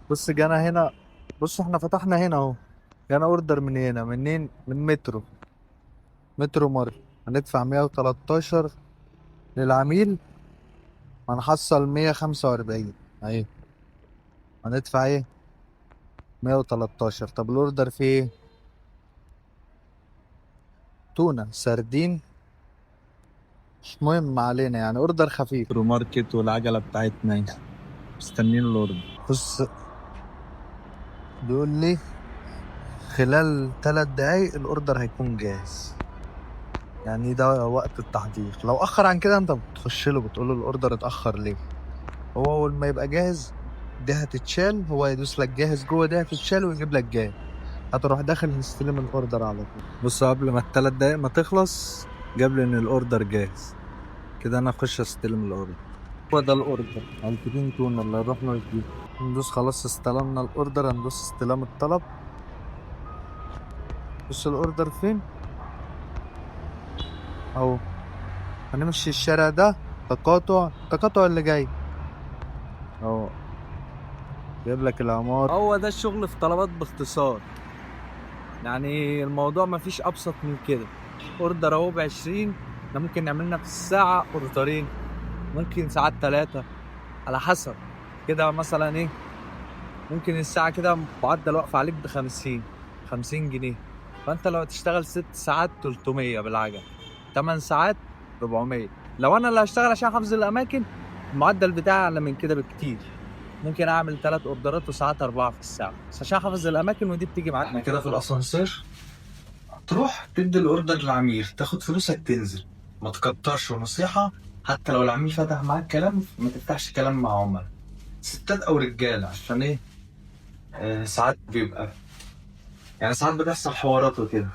بص جانا هنا. بص احنا فتحنا هنا اهو. جانا اوردر من هنا منين؟ من مترو ماري. هندفع 113 للعميل، هنحصل 145. اهي هندفع ايه؟ 113. طب الاوردر فيه ايه؟ تونة سردين. مش مهم، ما علينا، يعني اوردر خفيف. مترو ماركت والعجلة بتاعتنا اهي. مستنيين الاوردر. بص بيقول لي خلال 3 دقايق الاوردر هيكون جاهز. يعني ده وقت التحضير. لو اخر عن كده انت بتخش له بتقول له الاوردر اتاخر ليه. هو اول ما يبقى جاهز دي هتتشال، هو يدوس لك جاهز جوه، دي هتتشال ويجيب لك جاهز. هتروح داخل نستلم الاوردر على طول. بص قبل ما ال3 دقايق ما تخلص جاب لي ان الاوردر جاهز. كده انا اخش استلم الاوردر. هو ده الاوردر 2000 تونه اللي هنروح نجيب. ندوس خلاص استلمنا الاوردر، هندوس استلام الطلب. بص الاوردر فين اهو. هنمشي الشارع ده، تقاطع اللي جاي اهو. جايب لك العمار. هو ده الشغل في طلبات باختصار. يعني الموضوع مفيش ابسط من كده. اوردر اهو ب20. ده ممكن نعملنا في الساعة اوردرين، ممكن ساعات 3، على حسب. كده مثلا ايه، ممكن الساعة كده معدل واقف عليك ب50 جنيه. فانت لو هتشتغل 6 ساعات 300 بالعجل، 8 ساعات 400. لو انا اللي هشتغل عشان حفظ الاماكن، المعدل بتاعي اعلى من كده بكتير. ممكن اعمل 3 اوردرات وساعات 4 في الساعة، بس عشان احفظ الاماكن ودي بتيجي معاك. احنا كده في الاسانسير. تروح تدي الاوردر للعميل، تاخد فلوسك تنزل. ما تكترش، ونصيحة: حتى لو العميل فتح معاك كلام ما تفتحش كلام مع عملاء، ستات او رجالة. عشان ايه؟ ساعات بيبقى، يعني ساعات بتحصل حوارات وكده.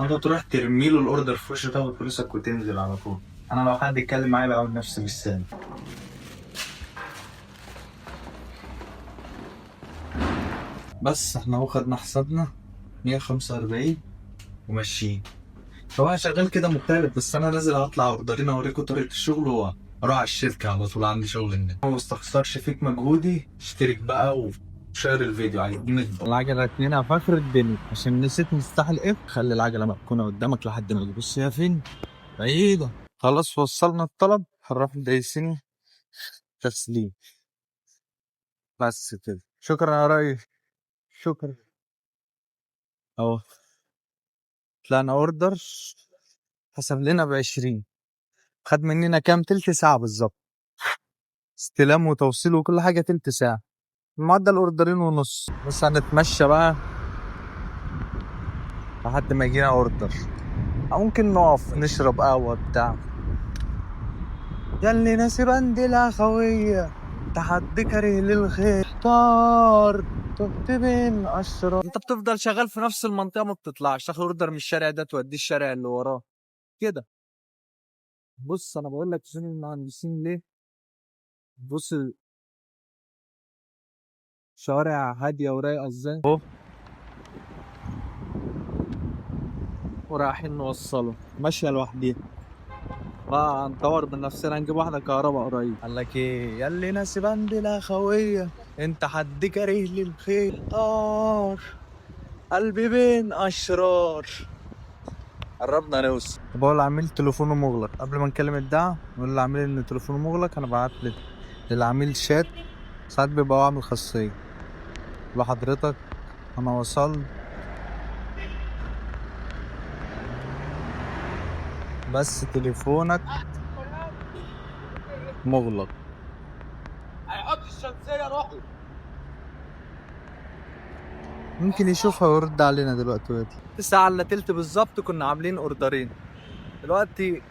انت تروح ترمي له الاوردر في وشه، تاخد فلوسك وتنزل على طول. انا لو حد يتكلم معايا بعمل نفسي مش سامع. بس احنا اهو خدنا حسابنا 145 وماشيين. هو انا شغال كده مختلف، بس انا نازل هطلع اوردرين اوريكم طريقه الشغل واروح على الشركه على طول. عندي شغل هناك. ما بستخسرش فيك مجهودي. اشترك بقى وشير الفيديو. عايزين نكبر. العجله اتنينها في اخر الدنيا عشان نسيت مفتاح الاف. خلي العجله مركونه قدامك لحد ما تبص هي فين. بعيده. خلاص وصلنا الطلب، هنروح دايسين تسليم. بس كده، شكرا يا ريس. شكرا. اهو طلعنا اوردر، حسب لنا ب20. خد مننا كام؟ تلت ساعة بالظبط. استلام وتوصيل وكل حاجة تلت ساعة. معدل اوردرين ونص. بس هنتمشى بقى لحد ما يجينا اوردر، أو ممكن نقف نشرب قهوة بتاع. ياللي ناسي بند الأخوية، تحدي كاره للخير، طار تهت بين أشرار. انت بتفضل شغال في نفس المنطقة، ما بتطلعش تاخد اوردر من الشارع ده توديه الشارع اللي وراه كده. بص انا بقول لك عشان المهندسين ليه. بص شوارع هادية ورايقة ازاي اهو. ورايحين نوصله ماشية لوحديها. بقى هنطور من نفسنا، نجيب واحدة كهرباء قريب. قال لك ايه؟ ياللي ناسي بند الاخوية، انت حد كاره للخير، طار قلبي بين اشرار. قربنا نوصل. بقول للعميل تليفونه مغلق. قبل ما نكلم الدعم نقول للعميل ان تليفونه مغلق. انا بعت للعميل شات، ساعات بيبقى هو عامل خاصية. لحضرتك انا وصلت، بس تليفونك مغلق. هيحط الشمسية روحي. ممكن يشوفها ويرد علينا دلوقتي. 9 الا تلت بالظبط كنا عاملين اوردرين. دلوقتي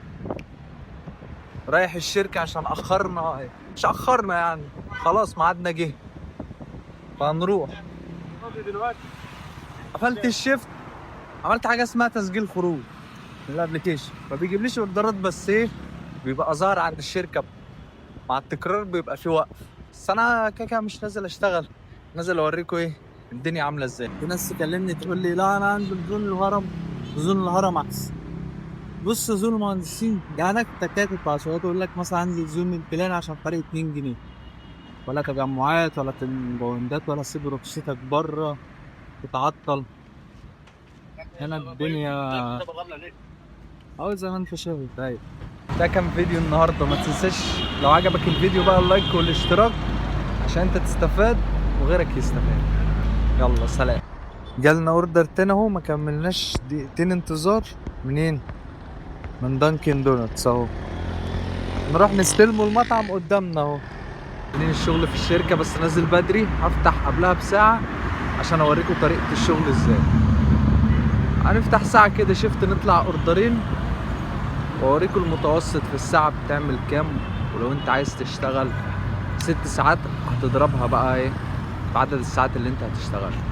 رايح الشركة عشان أخرنا، مش أخرنا يعني، خلاص ميعادنا جه فهنروح. دلوقتي قفلت الشيفت، عملت حاجة اسمها تسجيل خروج من الابلكيشن، ما بيجيبليش اوردرات، بس ايه، بيبقى ظاهر عند الشركة. مع التكرار بيبقى في وقف. بس انا كده كده مش نازل اشتغل، نازل اوريكم ايه الدنيا عاملة ازاي. في ناس تكلمني تقول لي لا انا عندي زون الهرم، زون الهرم احسن. بص زون المهندسين جعلك تكاتك بعشرات، يقول لك مثلا انزل زون البلان عشان فرق 2 جنيه. ولا تجمعات ولا بوندات ولا سيب رخصتك بره تتعطل. هنا الدنيا زي ما انت شايف. طيب ده كان فيديو النهارده، ما تنساش لو عجبك الفيديو بقى اللايك والاشتراك عشان انت تستفاد وغيرك يستفاد. يلا سلام. جالنا اوردر تاني اهو، ما كملناش دقيقتين انتظار. منين؟ من دانكن دونتس اهو. نروح نستلمه المطعم قدامنا اهو. منين الشغل في الشركة، بس نازل بدري هفتح قبلها بساعة عشان اوريكم طريقة الشغل ازاي. هنفتح ساعة كده شفت نطلع اوردرين واوريكم المتوسط في الساعة بتعمل كام. ولو انت عايز تشتغل 6 ساعات هتضربها بقى ايه بعدد الساعات اللي انت هتشتغلها.